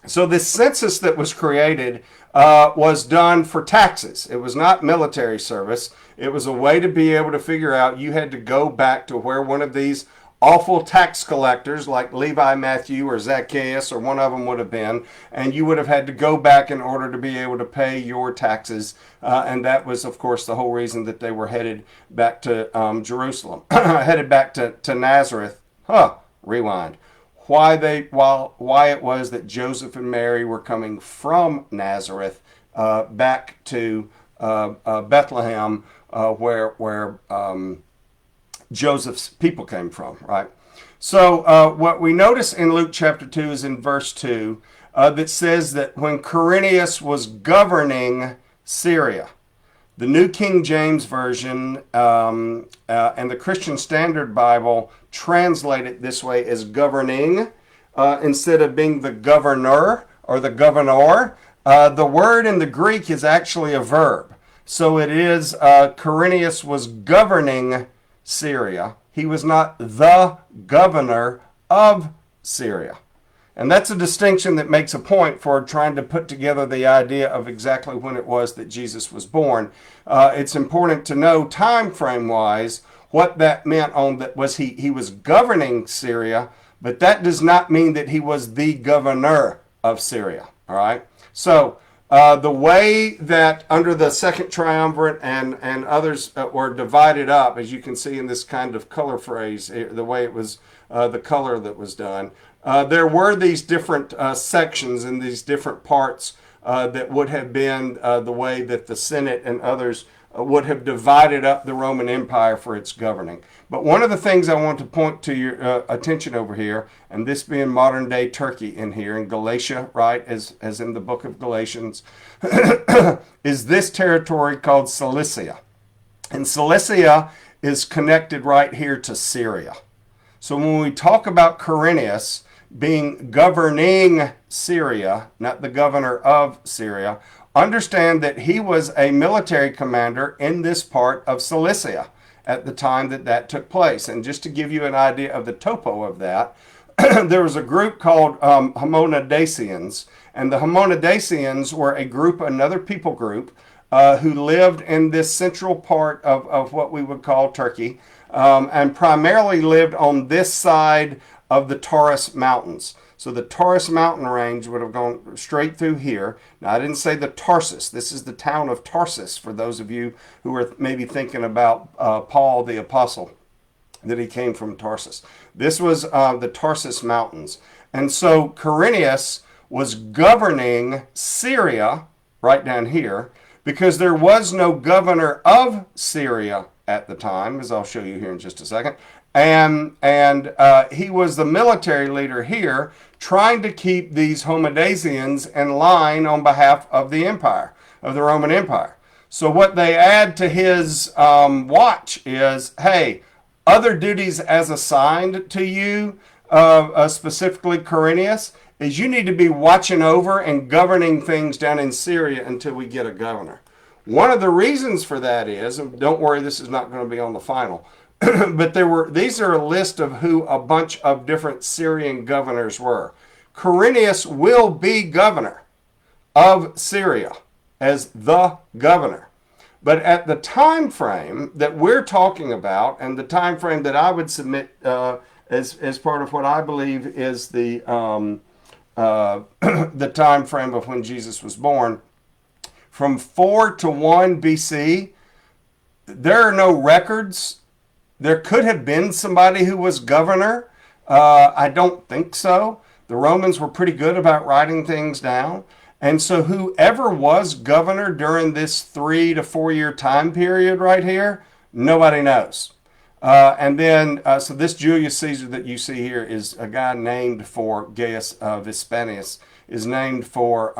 So this census that was created was done for taxes. It was not military service. It was a way to be able to figure out you had to go back to where one of these awful tax collectors like Levi, Matthew, or Zacchaeus, or one of them would have been, and you would have had to go back in order to be able to pay your taxes. And that was, of course, the whole reason that they were headed back to Jerusalem, headed back to Nazareth. Rewind. Why it was that Joseph and Mary were coming from Nazareth back to Bethlehem, where Joseph's people came from, right? So what we notice in Luke chapter 2 is in verse 2 that says that when Quirinius was governing Syria, the New King James Version and the Christian Standard Bible translate it this way as governing instead of being the governor or the governor. The word in the Greek is actually a verb. So it is Quirinius was governing Syria. He was not the governor of Syria. And that's a distinction that makes a point for trying to put together the idea of exactly when it was that Jesus was born. It's important to know time frame wise what that meant on that was he was governing Syria, but that does not mean that he was the governor of Syria. All right. So the way that under the Second Triumvirate and others were divided up, as you can see in this kind of color phrase, the way it was the color that was done. There were these different sections and these different parts that would have been the way that the Senate and others would have divided up the Roman Empire for its governing. But one of the things I want to point to your attention over here, and this being modern day Turkey in here, in Galatia, right, as in the book of Galatians, is this territory called Cilicia. And Cilicia is connected right here to Syria. So when we talk about Quirinius being governing Syria, not the governor of Syria, understand that he was a military commander in this part of Cilicia at the time that took place. And just to give you an idea of the topo of that, there was a group called Homonadacians, and the Homonadacians were a group, another people group, who lived in this central part of what we would call Turkey, and primarily lived on this side of the Taurus Mountains. So the Taurus mountain range would have gone straight through here. Now, I didn't say the Tarsus. This is the town of Tarsus, for those of you who are maybe thinking about Paul the Apostle, that he came from Tarsus. This was the Tarsus Mountains. And so Quirinius was governing Syria, right down here, because there was no governor of Syria at the time, as I'll show you here in just a second. And he was the military leader here, trying to keep these Homodasians in line on behalf of the empire, of the Roman Empire. So what they add to his watch is, hey, other duties as assigned to you, specifically Quirinius, is you need to be watching over and governing things down in Syria until we get a governor. One of the reasons for that is, and don't worry, this is not going to be on the final, but these are a list of who a bunch of different Syrian governors were. Quirinius will be governor of Syria as the governor. But at the time frame that we're talking about, and the time frame that I would submit as part of what I believe is the time frame of when Jesus was born, from 4 to 1 BC, there are no records. There could have been somebody who was governor. I don't think so. The Romans were pretty good about writing things down. And so whoever was governor during this 3 to 4 year time period right here, nobody knows. So this Julius Caesar that you see here is a guy named for Gaius Vipsanius, is named for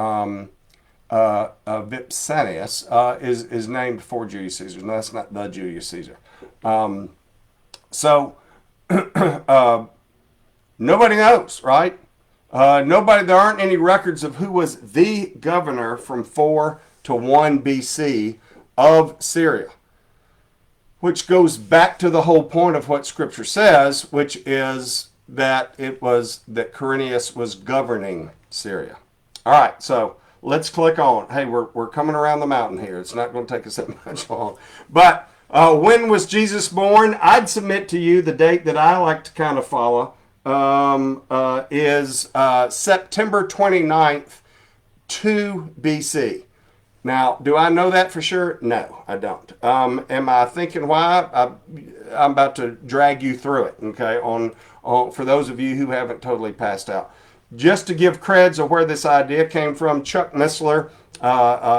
Vipsanius, is named for Julius Caesar. No, that's not the Julius Caesar. Nobody knows, right? There aren't any records of who was the governor from 4 to 1 BC of Syria, which goes back to the whole point of what Scripture says, which is that Quirinius was governing Syria. All right, so let's click on. Hey, we're coming around the mountain here. It's not going to take us that much long. But when was Jesus born? I'd submit to you the date that I like to kind of follow is September 29th, 2 BC. Now, do I know that for sure? No, I don't. Am I thinking why? I'm about to drag you through it, okay, on for those of you who haven't totally passed out. Just to give creds of where this idea came from, Chuck Missler,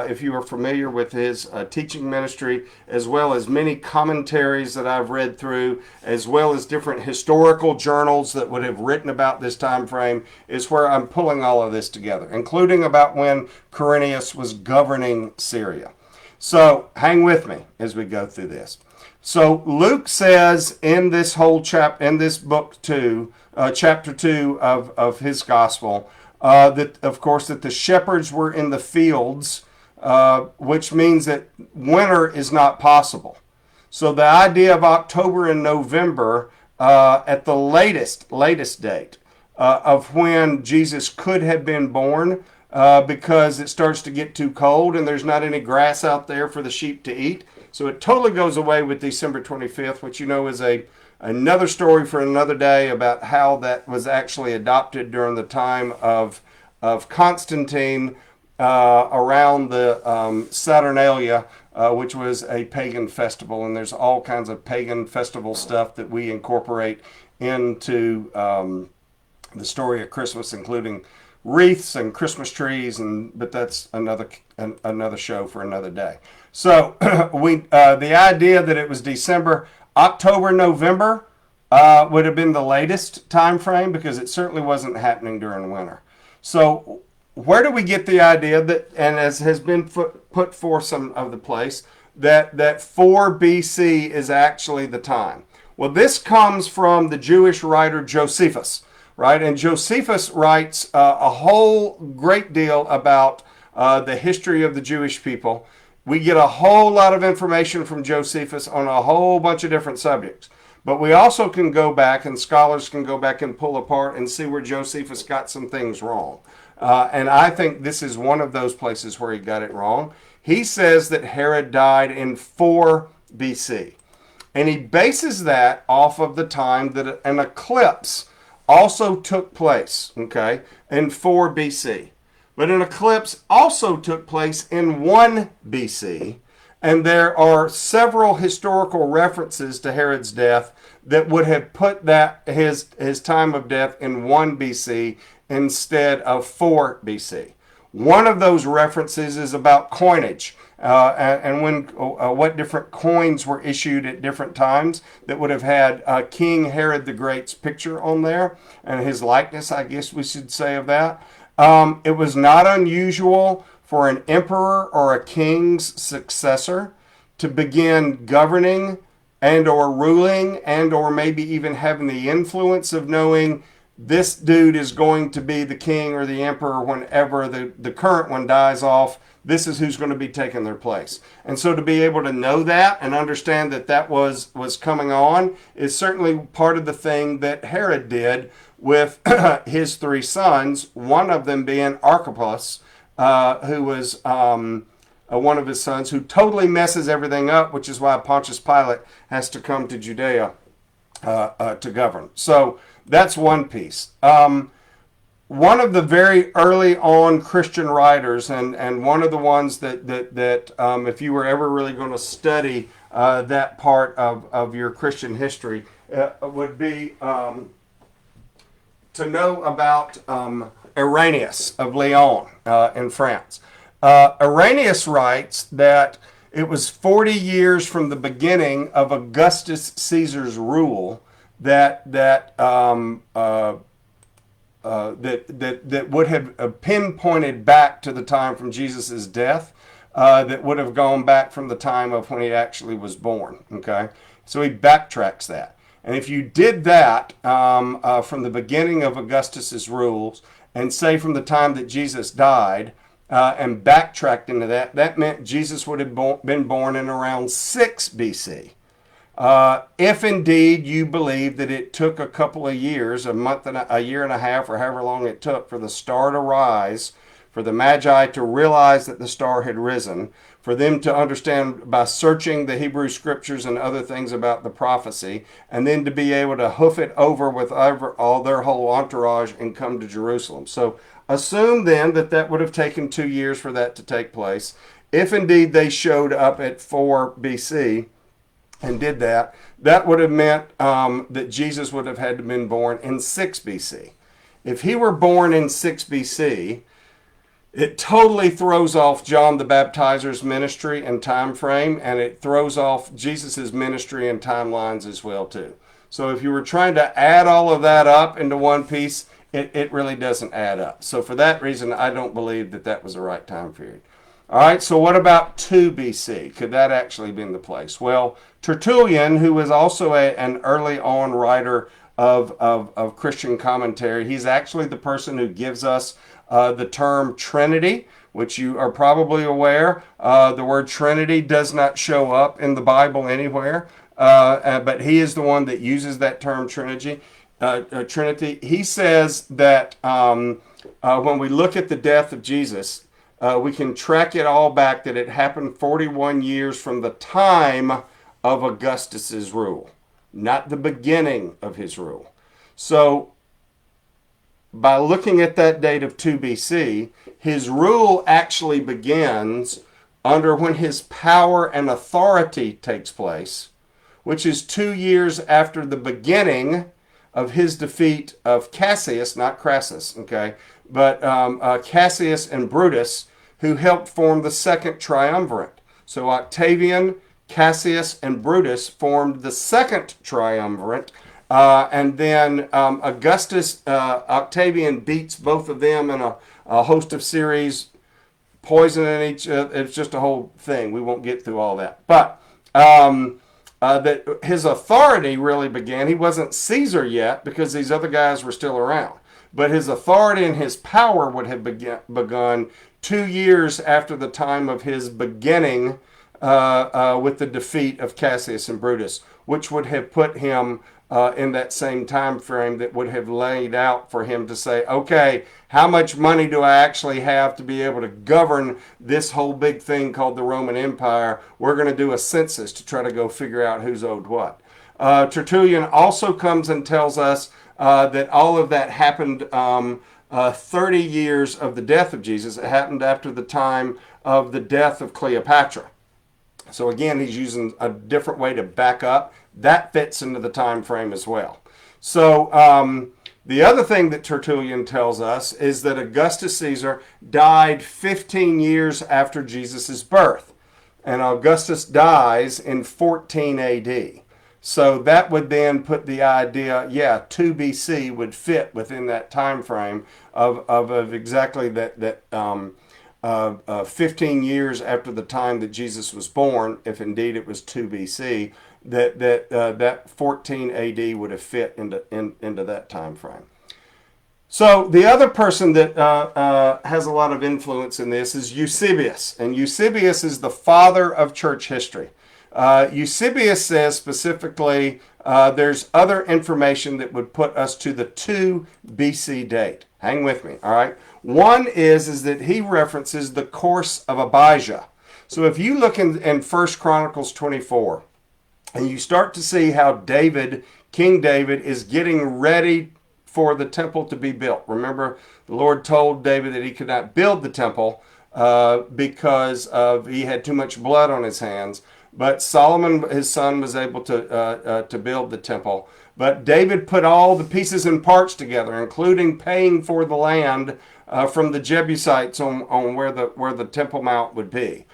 if you are familiar with his teaching ministry, as well as many commentaries that I've read through, as well as different historical journals that would have written about this time frame, is where I'm pulling all of this together, including about when Quirinius was governing Syria. So hang with me as we go through this. So Luke says in this whole in this book 2, chapter 2 of his gospel, that of course that the shepherds were in the fields, which means that winter is not possible. So the idea of October and November at the latest date of when Jesus could have been born, because it starts to get too cold and there's not any grass out there for the sheep to eat. So it totally goes away with December 25th, which you know is another story for another day about how that was actually adopted during the time of Constantine around the Saturnalia, which was a pagan festival. And there's all kinds of pagan festival stuff that we incorporate into the story of Christmas, including wreaths and Christmas trees, but that's another show for another day. So the idea that it was December, October, November would have been the latest time frame, because it certainly wasn't happening during winter. So where do we get the idea that, and as has been put forth some of the place, that 4 BC is actually the time? Well, this comes from the Jewish writer Josephus, right? And Josephus writes a whole great deal about the history of the Jewish people. We get a whole lot of information from Josephus on a whole bunch of different subjects. But we also can go back, and scholars can go back and pull apart and see where Josephus got some things wrong. And I think this is one of those places where he got it wrong. He says that Herod died in 4 BC. And he bases that off of the time that an eclipse also took place, okay, in 4 BC. But an eclipse also took place in 1 BC, and there are several historical references to Herod's death that would have put that his time of death in 1 BC instead of 4 BC. One of those references is about coinage and when what different coins were issued at different times that would have had King Herod the Great's picture on there and his likeness, I guess we should say, of that. It was not unusual for an emperor or a king's successor to begin governing and or ruling and or maybe even having the influence of knowing this dude is going to be the king or the emperor whenever the current one dies off. This is who's going to be taking their place. And so to be able to know that and understand that that was coming on is certainly part of the thing that Herod did with his 3 sons, one of them being Archelaus, who was one of his sons, who totally messes everything up, which is why Pontius Pilate has to come to Judea to govern. So that's one piece. One of the very early on Christian writers, and one of the ones that if you were ever really going to study that part of your Christian history, would be to know about Irenaeus of Lyon in France. Irenaeus writes that it was 40 years from the beginning of Augustus Caesar's rule that would have pinpointed back to the time from Jesus' death, that would have gone back from the time of when he actually was born. Okay, so he backtracks that, and if you did that from the beginning of Augustus's rules, and say from the time that Jesus died, and backtracked into that, that meant Jesus would have been born in around 6 BC. If indeed you believe that it took a couple of years, a year and a half, or however long it took for the star to rise, for the magi to realize that the star had risen, for them to understand by searching the Hebrew scriptures and other things about the prophecy, and then to be able to hoof it over with all their whole entourage and come to Jerusalem. So assume then that that would have taken 2 years for that to take place. If indeed they showed up at 4 BC, and did that, that would have meant that Jesus would have had to have been born in 6 BC. If he were born in 6 BC, it totally throws off John the Baptizer's ministry and time frame, and it throws off Jesus' ministry and timelines as well too. So if you were trying to add all of that up into one piece, it really doesn't add up. So for that reason, I don't believe that that was the right time period. All right, so what about 2 BC? Could that actually be in the place? Well, Tertullian, who was also an early on writer of Christian commentary, he's actually the person who gives us the term Trinity, which you are probably aware. The word Trinity does not show up in the Bible anywhere, but he is the one that uses that term Trinity. He says that when we look at the death of Jesus, we can track it all back that it happened 41 years from the time of Augustus's rule, not the beginning of his rule. So by looking at that date of 2 BC, his rule actually begins under when his power and authority takes place, which is 2 years after the beginning of his defeat of Cassius, not Crassus, okay, but Cassius and Brutus, who helped form the second triumvirate. So Octavian, Cassius, and Brutus formed the second triumvirate, and then Octavian beats both of them in a host of series, poisoning each other. It's just a whole thing. We won't get through all that. But that his authority really began. He wasn't Caesar yet because these other guys were still around. But his authority and his power would have begun 2 years after the time of his beginning with the defeat of Cassius and Brutus, which would have put him in that same time frame that would have laid out for him to say, okay, how much money do I actually have to be able to govern this whole big thing called the Roman Empire? We're going to do a census to try to go figure out who's owed what. Tertullian also comes and tells us that all of that happened 30 years of the death of Jesus. It happened after the time of the death of Cleopatra. So again, he's using a different way to back up. That fits into the time frame as well. So the other thing that Tertullian tells us is that Augustus Caesar died 15 years after Jesus' birth. And Augustus dies in 14 AD. So that would then put the idea, 2 BC would fit within that time frame of exactly that 15 years after the time that Jesus was born, if indeed it was 2 BC, that 14 AD would have fit into that time frame. So the other person that has a lot of influence in this is Eusebius, and Eusebius is the father of church history. Eusebius says specifically there's other information that would put us to the 2 BC date. Hang with me, all right? One is that he references the course of Abijah. So if you look in 1 Chronicles 24, and you start to see how King David, is getting ready for the temple to be built. Remember, the Lord told David that he could not build the temple because he had too much blood on his hands. But Solomon, his son, was able to build the temple. But David put all the pieces and parts together, including paying for the land from the Jebusites on where the Temple Mount would be,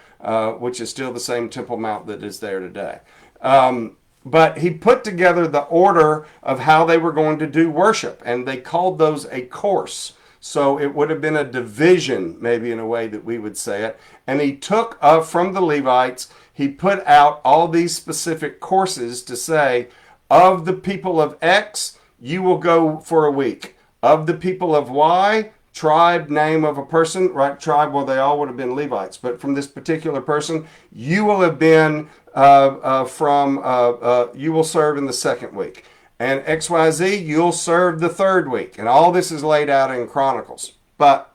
which is still the same Temple Mount that is there today. But he put together the order of how they were going to do worship, and they called those a course. So it would have been a division, maybe in a way that we would say it. And he took from the Levites, he put out all these specific courses to say, of the people of X, you will go for a week. Of the people of Y, tribe, name of a person, right? Tribe, well, they all would have been Levites. But from this particular person, you will have been you will serve in the second week. And XYZ, you'll serve the third week. And all this is laid out in Chronicles. But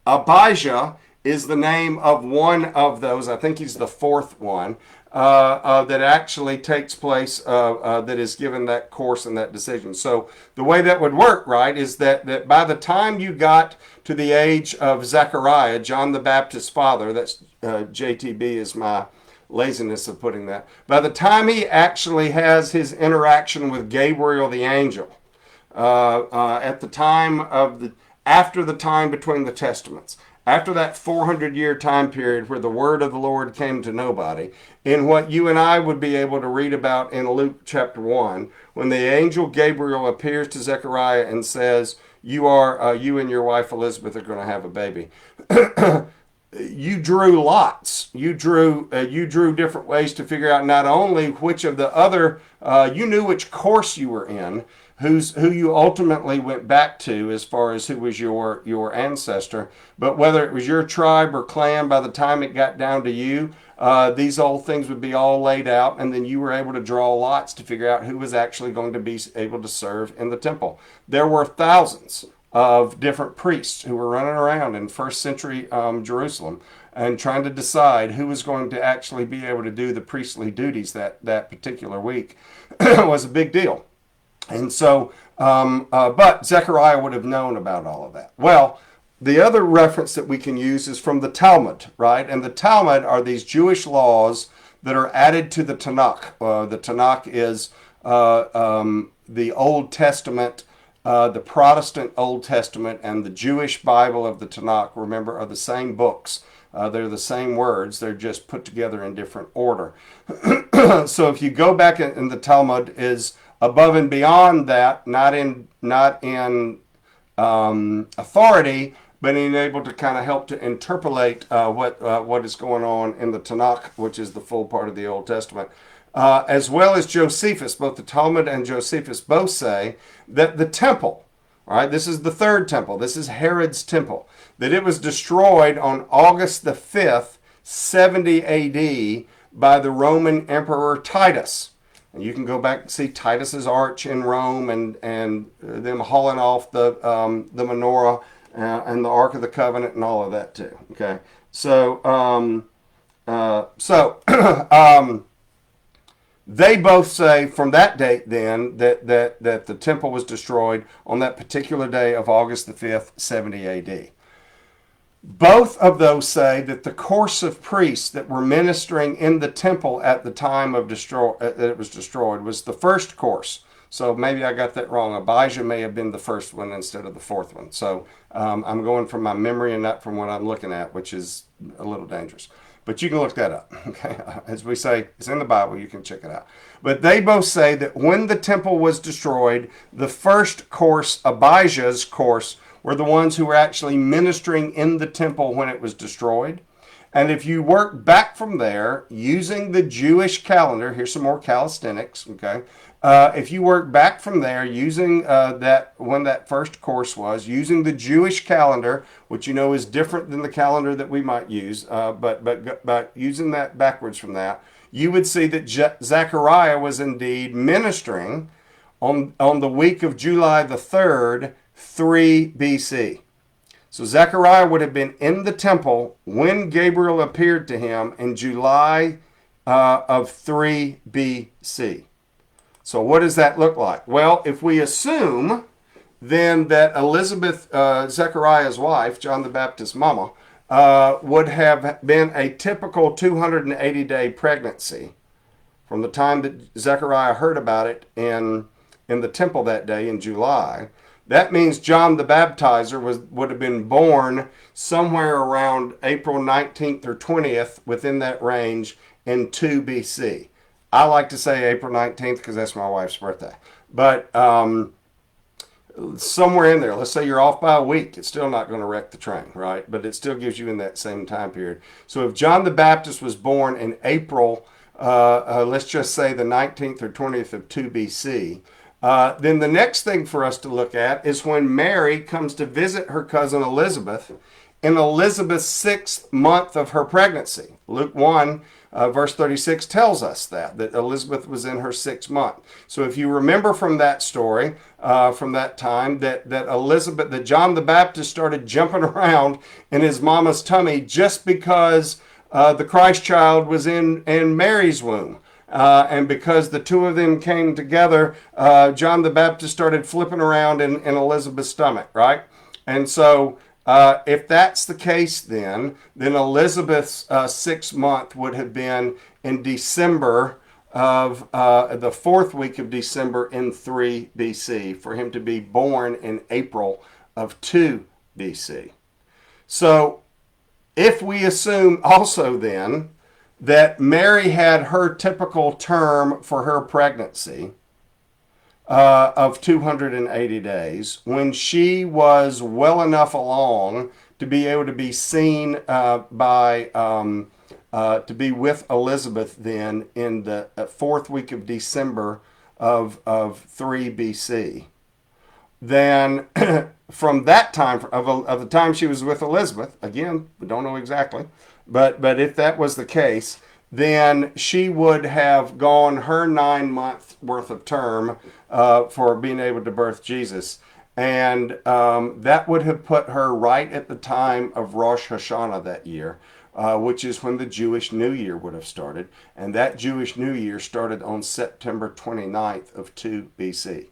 Abijah is the name of one of those. I think he's the fourth one that actually takes place, that is given that course and that decision. So the way that would work, right, is that by the time you got to the age of Zechariah, John the Baptist's father, that's JTB is my laziness of putting that. By the time he actually has his interaction with Gabriel the angel, at the time after the time between the testaments, after that 400-year time period where the word of the Lord came to nobody, in what you and I would be able to read about in Luke chapter 1, when the angel Gabriel appears to Zechariah and says, you and your wife Elizabeth are going to have a baby. You drew lots. You drew different ways to figure out not only which of the other, you knew which course you were in, who you ultimately went back to as far as who was your ancestor, but whether it was your tribe or clan, by the time it got down to you, these old things would be all laid out, and then you were able to draw lots to figure out who was actually going to be able to serve in the temple. There were thousands of different priests who were running around in first century Jerusalem and trying to decide who was going to actually be able to do the priestly duties that particular week. It was a big deal. And so, but Zechariah would have known about all of that. Well, the other reference that we can use is from the Talmud, right? And the Talmud are these Jewish laws that are added to the Tanakh. The Tanakh is the Old Testament, the Protestant Old Testament, and the Jewish Bible of the Tanakh, remember, are the same books. They're the same words. They're just put together in different order. So if you go back in the Talmud is above and beyond that, not in authority, but in able to kind of help to interpolate what is going on in the Tanakh, which is the full part of the Old Testament. As well as Josephus, both the Talmud and Josephus both say that the temple, all right, this is the third temple, this is Herod's temple, that it was destroyed on August the 5th, 70 AD by the Roman Emperor Titus. And you can go back and see Titus's arch in Rome and them hauling off the menorah and the Ark of the Covenant and all of that too. Okay, They both say from that date then that the temple was destroyed on that particular day of August the 5th, 70 AD. Both of those say that the course of priests that were ministering in the temple at the time of that it was destroyed was the first course. So maybe I got that wrong. Abijah may have been the first one instead of the fourth one. So I'm going from my memory and not from what I'm looking at, which is a little dangerous. But you can look that up. Okay, as we say, it's in the Bible. You can check it out. But they both say that when the temple was destroyed, the first course, Abijah's course, were the ones who were actually ministering in the temple when it was destroyed. And if you work back from there using the Jewish calendar, here's some more calisthenics, okay? If you work back from there using when that first course was, using the Jewish calendar, which you know is different than the calendar that we might use, but using that backwards from that, you would see that Zechariah was indeed ministering on the week of July the 3rd, 3 BC. So Zechariah would have been in the temple when Gabriel appeared to him in July of 3 BC. So what does that look like? Well, if we assume then that Elizabeth, Zechariah's wife, John the Baptist's mama, would have been a typical 280-day pregnancy from the time that Zechariah heard about it in the temple that day in July, that means John the Baptizer would have been born somewhere around April 19th or 20th, within that range, in 2 BC. I like to say April 19th because that's my wife's birthday. But somewhere in there, let's say you're off by a week, it's still not going to wreck the train, right? But it still gives you in that same time period. So if John the Baptist was born in April, let's just say the 19th or 20th of 2 BC, then the next thing for us to look at is when Mary comes to visit her cousin Elizabeth in Elizabeth's 6th month of her pregnancy. Luke 1, verse 36 tells us that Elizabeth was in her 6th month. So if you remember from that story, from that time, that John the Baptist started jumping around in his mama's tummy just because the Christ child was in Mary's womb. And because the two of them came together, John the Baptist started flipping around in Elizabeth's stomach, right? And so if that's the case, then Elizabeth's 6th month would have been in December of the 4th week of December in 3 BC, for him to be born in April of 2 BC. So if we assume also then that Mary had her typical term for her pregnancy of 280 days, when she was well enough along to be able to be seen to be with Elizabeth then in the 4th week of December of 3 BC, then from that time, of the time she was with Elizabeth, again, we don't know exactly, but if that was the case, then she would have gone her 9-month worth of term for being able to birth Jesus. And that would have put her right at the time of Rosh Hashanah that year, which is when the Jewish New Year would have started. And that Jewish New Year started on September 29th of 2 BC.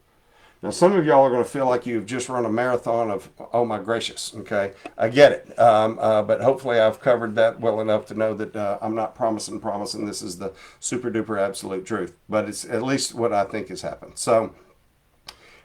Now, some of y'all are going to feel like you've just run a marathon of, oh my gracious, okay? I get it. But hopefully I've covered that well enough to know that I'm not promising this is the super duper absolute truth. But it's at least what I think has happened. So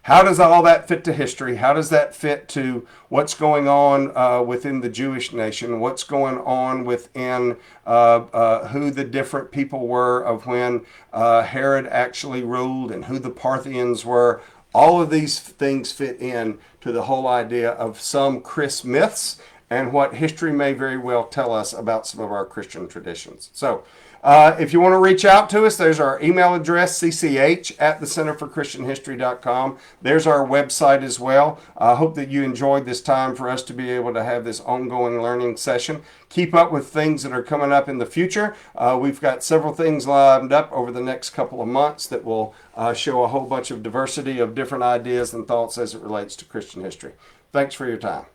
how does all that fit to history? How does that fit to what's going on within the Jewish nation? What's going on within who the different people were of when Herod actually ruled, and who the Parthians were? All of these things fit in to the whole idea of some Chris myths and what history may very well tell us about some of our Christian traditions. So if you want to reach out to us, there's our email address, cch@thecenterforchristianhistory.com. There's our website as well. I hope that you enjoyed this time for us to be able to have this ongoing learning session. Keep up with things that are coming up in the future. We've got several things lined up over the next couple of months that will show a whole bunch of diversity of different ideas and thoughts as it relates to Christian history. Thanks for your time.